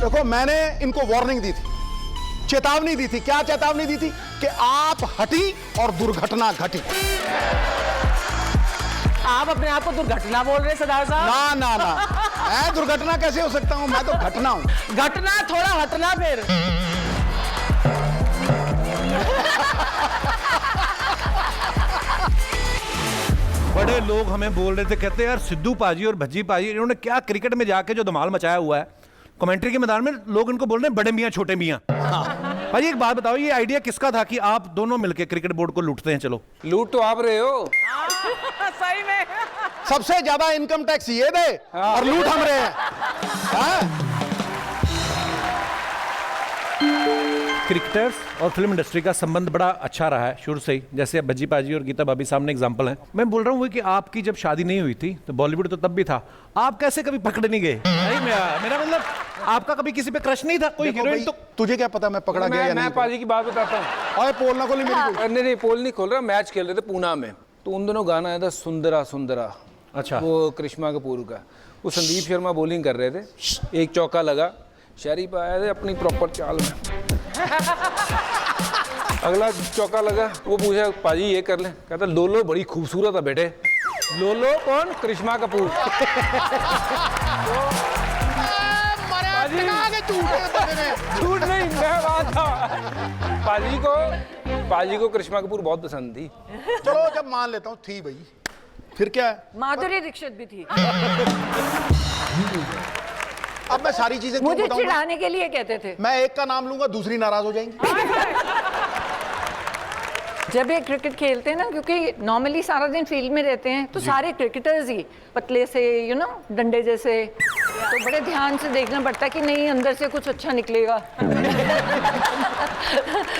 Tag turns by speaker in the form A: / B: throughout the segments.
A: देखो मैंने इनको वार्निंग दी थी, चेतावनी दी थी। क्या चेतावनी दी थी? कि आप हटी और दुर्घटना घटी।
B: आप अपने आप को दुर्घटना बोल रहे हैं सरदार साहब?
A: ना ना ना, मैं दुर्घटना कैसे हो सकता हूं? मैं तो घटना हूं।
B: घटना थोड़ा हटना फिर।
C: बड़े लोग हमें बोल रहे थे, कहते हैं यार सिद्धू पाजी और भज्जी पाजी इन्होंने क्या क्रिकेट में जाके जो धमाल मचाया हुआ है, कमेंट्री के मैदान में लोग इनको बोल रहे हैं बड़े मियां छोटे मियां। भाई एक बात बताओ, ये आइडिया किसका था कि आप दोनों मिलके क्रिकेट बोर्ड को लूटते हैं? चलो
D: लूट तो आप रहे हो।
B: सही में
A: सबसे ज्यादा इनकम टैक्स ये दे और लूट हम रहे हैं। हाँ?
C: क्रिकेटर्स और फिल्म इंडस्ट्री का संबंध बड़ा अच्छा रहा है शुरू से ही, जैसे अब भज्जी पाजी और गीता भाभी सामने एग्जांपल हैं। मैं बोल रहा हूँ कि आपकी जब शादी नहीं हुई थी तो बॉलीवुड तो तब भी था, आप कैसे कभी पकड़े नहीं गए? नहीं मेरा मतलब आपका कभी किसी पे क्रश नहीं था? कोई हीरोइन तो
A: तुझे क्या पता मैं पकड़ा गया या नहीं?
D: मैं पाजी की बात बताता हूँ।
A: और पोल ना खोली मेरी।
D: नहीं पोल नहीं खोल रहा, मैच खेल रहे थे पूना में, तो उन दोनों गाना आया था सुंदरा सुंदरा।
C: अच्छा,
D: वो करिश्मा कपूर का। वो संदीप शर्मा बॉलिंग कर रहे थे, एक चौका लगा, शरीफ आया थे अपनी प्रॉपर चाल में, अगला चौका लगा, वो पूछा पाजी ये कर ले, कहता लोलो बड़ी खूबसूरत है बेटे। लोलो कौन? करिश्मा कपूर। झूठ नहीं, मैं बात था। पाजी को करिश्मा कपूर बहुत पसंद थी।
A: चलो जब मान लेता हूँ थी भाई, फिर क्या है?
B: माधुरी दीक्षित भी थी।
A: अब मैं सारी चीजें क्यों
B: मुझे
A: बताऊंगा?
B: चिढ़ाने के लिए कहते थे।
A: मैं एक का नाम लूंगा, दूसरी नाराज हो जाएंगी।
B: जब ये क्रिकेट खेलते हैं ना, क्योंकि नॉर्मली सारा दिन फील्ड में रहते हैं, तो सारे क्रिकेटर्स ही पतले से डंडे जैसे, तो बड़े ध्यान से देखना पड़ता है कि नहीं अंदर से कुछ अच्छा निकलेगा।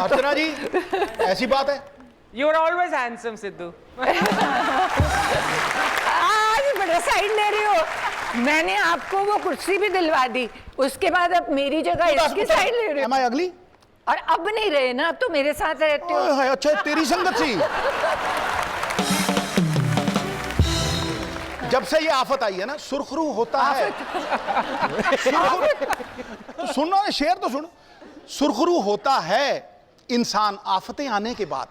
A: अर्चना जी ऐसी बात है?
E: You are always handsome, Sidhu.
B: आज बड़ा साइड ले रही हो। मैंने आपको वो कुर्सी भी दिलवा दी, उसके बाद अब मेरी जगह इसकी साइड ले रही हो।
A: Am I ugly?
B: और अब नहीं रहे ना, अब तो मेरे साथ रहते हो।
A: अच्छा तेरी संगत सी। जब से ये आफत आई है ना, सुरखरू होता है। तो सुनो, शेर तो सुनो। सुरखरू होता है इंसान आफतें आने के बाद,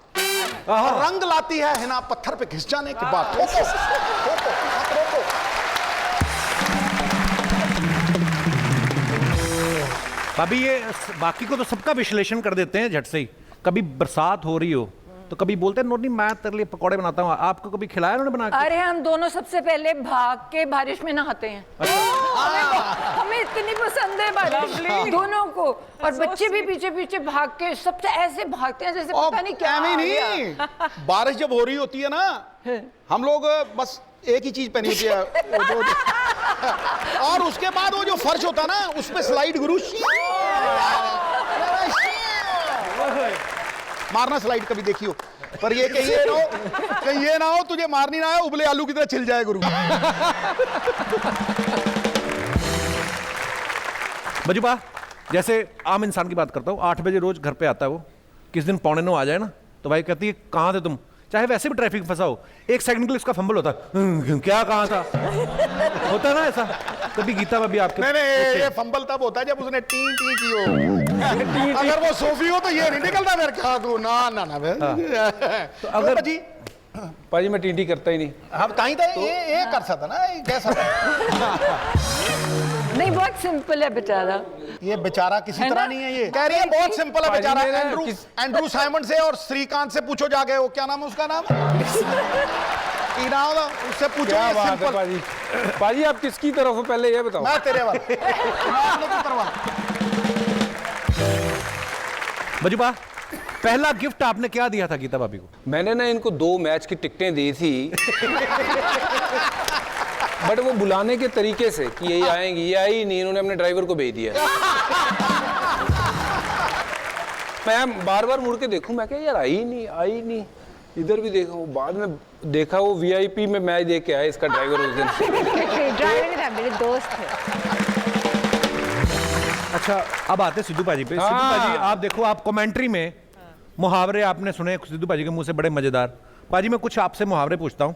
A: और रंग लाती है हिना पत्थर पे घिस जाने के बाद। ठोको, ठोको, मत रोको।
C: भाभी ये बाकी को तो सबका विश्लेषण कर देते हैं झट से ही। कभी बरसात हो रही हो तो कभी बोलते हैं नोनी मैं तेरे लिए पकौड़े बनाता हूँ, आपको कभी खिलाया उन्होंने बना के?
B: अरे हम दोनों सबसे पहले भाग के बारिश में नहाते हैं। हमें इतनी पसंद है बारिश दोनों को, और बच्चे भी पीछे पीछे भाग के सबसे ऐसे भागते हैं जैसे पता नहीं क्या आ गया।
A: बारिश जब हो रही होती है ना, हम लोग बस एक ही चीज पहनी होती है और उसके बाद वो जो फर्श होता ना, उस पे स्लाइड गुरु मारना। स्लाइड कभी देखी हो? पर ये कहीं ये ना हो तुझे मारनी ना है, उबले आलू की तरह छिल जाए गुरु।
C: बजुबा जैसे आम इंसान की बात करता हूँ, 8 बजे रोज घर पे आता है वो, किस दिन 8:45 आ जाए ना तो भाई कहती है कहाँ थे तुम, चाहे वैसे भी ट्रैफिक फंसा हो, 1 सेकंड के लिए उसका फंबल होता है, क्या कहाँ था? होता है ना ऐसा? कभी गीता भाभी आपके?
A: नहीं ये फंबल तब होता है जब उसने टी टी की हो। अगर वो सोफी हो तो ये नहीं निकलता फिर। क्या तू ना ना ना तो अगर जी
D: पाजी मैं टी करता ही नहीं।
A: हम कहीं था ये कर सकता ना, ये कैसा
B: नहीं, बहुत सिंपल है बेचारा।
A: ये बेचारा किसी तरह नहीं है। ये कह रही है बहुत सिंपल है बेचारा। एंड्रू साइमन से और श्रीकांत से पूछो जाके, वो क्या नाम है उसका नाम? उससे पूछो।
D: क्या बात है पाजी? पाजी आप किसकी तरफ हो पहले ये बताओ।
A: मैं तेरे वाला।
C: बजुबा पहला गिफ्ट आपने क्या दिया था गीता भाभी को?
D: मैंने ना इनको 2 मैच की टिकटें दी थी बट वो बुलाने के तरीके से कि यही आएंगी, ये आई नहीं, इन्होंने अपने ड्राइवर को भेज दिया। मैं बार बार मुड़ के देखूं, मैं क्या यार आई नहीं, इधर भी देखा, वो बाद में देखा वो वीआईपी में मैच देख के आया इसका ड्राइवर उस दिन।
B: ड्राइवर था, मेरे दोस्त थे।
C: अच्छा अब आते सिद्धू पाजी पे। सिद्धू पाजी आप देखो, आप कमेंट्री में मुहावरे आपने सुने सिद्धू पाजी के मुंह से बड़े मजेदार। पाजी मैं कुछ आपसे मुहावरे पूछता हूँ,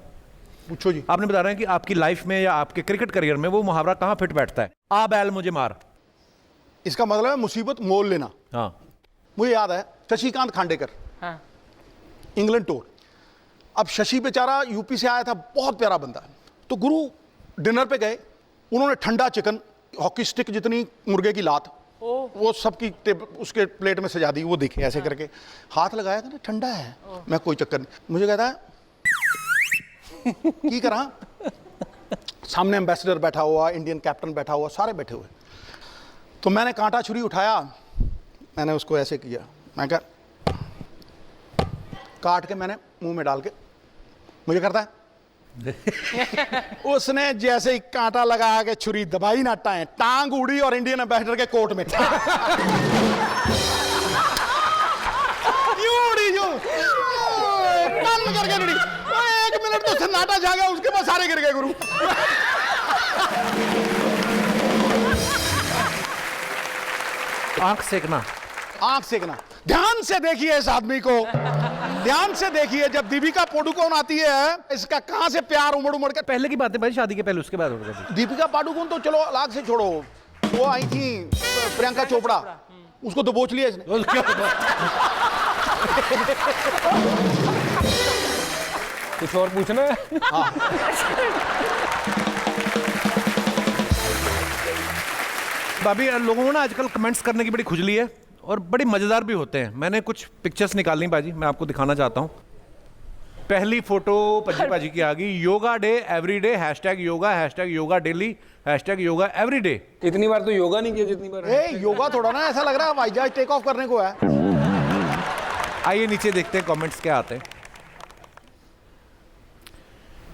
A: पूछो जी।
C: आपने बता रहे हैं कि आपकी लाइफ में या आपके क्रिकेट करियर में वो मुहावरा कहाँ फिट बैठता है? आ बैल मुझे मार।
A: इसका मतलब है मुसीबत मोल लेना।
C: हाँ
A: मुझे याद है शशिकांत खांडेकर,
E: हाँ
A: इंग्लैंड टूर। अब शशि बेचारा यूपी से आया था, बहुत प्यारा बंदा। तो गुरु डिनर पे गए, उन्होंने ठंडा चिकन, हॉकी स्टिक जितनी मुर्गे की लात, वो सबकी उसके प्लेट में सजा दी। वो देखे ऐसे करके, हाथ लगाया था ना, ठंडा है। मैं कोई चक्कर नहीं, मुझे कहता है की करा। सामने एम्बेसडर बैठा हुआ, इंडियन कैप्टन बैठा हुआ, सारे बैठे हुए। तो मैंने कांटा छुरी उठाया, मैंने उसको ऐसे किया, मैं कहा काट के मैंने मुंह में डाल के, मुझे करता है उसने जैसे ही कांटा लगा के छुरी दबाई ना, टांग उड़ी और इंडियन एम्बेसडर के कोट में यूं उड़ी, जो बंद करके उड़ी। 1 मिनट तो सन्नाटा छा गया, उसके बाद सारे गिर गए गुरु।
C: आंख सेकना,
A: आंख सेकना। ध्यान से देखिए इस आदमी को, ध्यान से देखिए। जब दीपिका पादुकोण आती है, इसका कहां से प्यार उमड़ उमड़ कर।
C: पहले की बात है भाई, शादी के पहले, उसके बाद होगा।
A: दीपिका पादुकोण तो चलो अलग से छोड़ो, वो आई थी प्रियंका चोपड़ा, उसको दबोच लिया इसने।
D: कुछ और पूछना है?
C: भाभी लोगों को ना आजकल कमेंट्स करने की बड़ी खुजली है और बड़ी मजेदार भी होते हैं। मैंने कुछ पिक्चर्स निकाली बाजी, मैं आपको दिखाना चाहता हूँ। पहली फोटो पज्जी पाजी की आ गई, yoga day every day, hashtag yoga daily, hashtag yoga every day.
D: इतनी बार तो योगा नहीं किया जितनी बार।
A: ए योगा थोड़ा ना, ऐसा लग रहा है हवाई जहाज टेक ऑफ करने को है।
C: आइए नीचे देखते हैं कमेंट्स क्या आते हैं।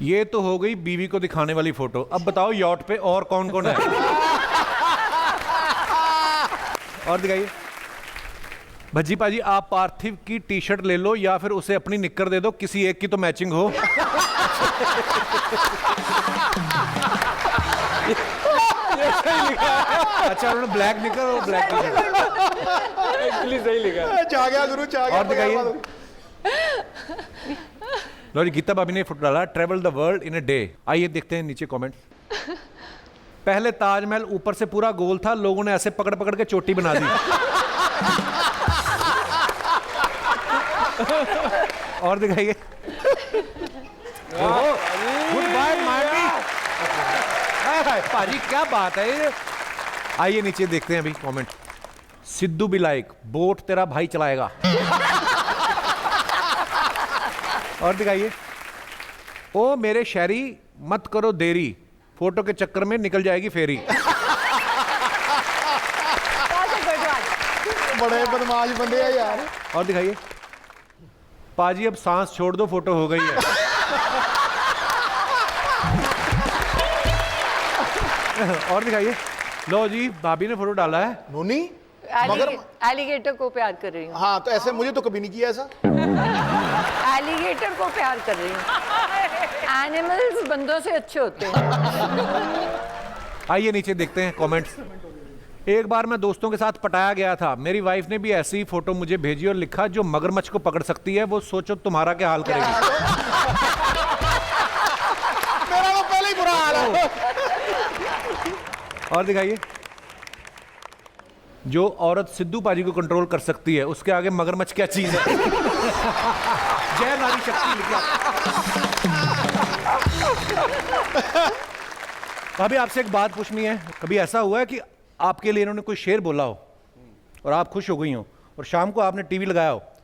C: ये तो हो गई बीवी को दिखाने वाली फोटो। अब बताओ यॉट पे और कौन कौन है? और दिखाइए। भज्जी पाजी आप पार्थिव की टी शर्ट ले लो या फिर उसे अपनी निक्कर दे दो, किसी एक की तो मैचिंग हो। अच्छा उन्होंने ब्लैक निक्कर और ब्लैक टी शर्ट।
D: एक्चुअली सही लिखा है।
A: चाह गया गुरु, चाह गया।
C: और दिखाइए। लो जी, गीता भाभी ने फोटो डाला, travel the world in a day. आइए देखते हैं नीचे कमेंट। पहले ताजमहल ऊपर से पूरा गोल था, लोगों ने ऐसे पकड़ पकड़ के चोटी बना दी। और दिखाइए। Good bye Marty. पाजी क्या बात है ये। आइए नीचे देखते हैं अभी कमेंट। सिद्धू भी लाइक, बोट तेरा भाई चलाएगा। और दिखाइए। ओ मेरे शहरी मत करो देरी, फोटो के चक्कर में निकल जाएगी फेरी।
A: बड़े बदमाश बंदे हैं यार।
C: और दिखाइए। पाजी अब सांस छोड़ दो, फोटो हो गई है। और दिखाइए। लो जी, भाभी ने फोटो डाला है।
A: नोनी मगर
B: एलिगेटर को प्यार कर रही हूँ।
A: हाँ, तो ऐसे मुझे तो कभी नहीं किया ऐसा।
B: एलिगेटर को प्यार कर रही हूँ। एनिमल्स बंदों से अच्छे होते हैं।
C: आइए नीचे देखते हैं कमेंट्स। एक बार मैं दोस्तों के साथ पटाया गया था, मेरी वाइफ ने भी ऐसी फोटो मुझे भेजी और लिखा, जो मगरमच्छ को पकड़ सकती है वो सोचो तुम्हारा क्या हाल करेगी।
A: मेरा तो पहले ही बुरा हाल है।
C: और दिखाइए। जो औरत सिद्धू पाजी को कंट्रोल कर सकती है, उसके आगे मगरमच्छ क्या चीज है। जय नारी शक्ति लिखा। अभी आपसे एक बात पूछनी है। कभी ऐसा हुआ है कि आपके लिए इन्होंने कोई शेर बोला हो और आप खुश हो गई हो, और शाम को आपने टीवी लगाया हो